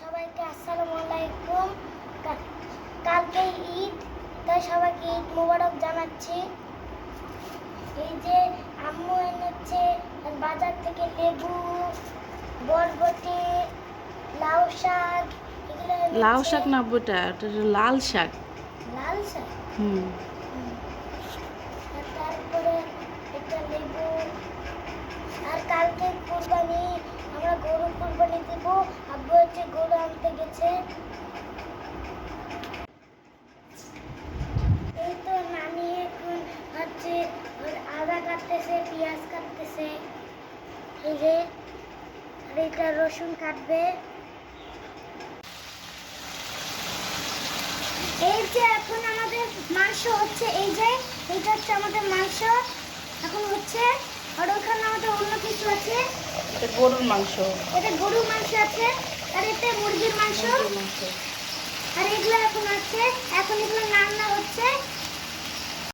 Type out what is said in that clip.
সবাইকে আসসালামু আলাইকুম। কালকে ঈদ, তাই সবাইকে ঈদ মোবারক জানাচ্ছি। এই যে আম্মু এনেছে বাজার থেকে লেবু, বরবটি, লাউ শাক, এগুলো লাউ এনেছে। শাক না ওটা লাল শাক। লাল শাক। হুম। আর তারপরে একটা লেবু। আর কালকে কুরবানি, আমরা গরু কুরবানি দিব। আব্বু হচ্ছে গরু আনতে গেছে। এই তো নানি এখন হচ্ছে আদা কাটতেছে, পেঁয়াজ কাটতেছে। এই যে আর এটা রসুন কাটবে। এই যে এখন আমাদের মাংস হচ্ছে, এই যে এটা হচ্ছে আমাদের মাংস এখন হচ্ছে। আর ওখানে আমাদের অন্য কিছু আছে, এটা গরুর মাংস। এটা গরুর মাংস আছে, আর এটা মুরগির মাংস। আর এগুলো এখন আছে, এখন এগুলো নান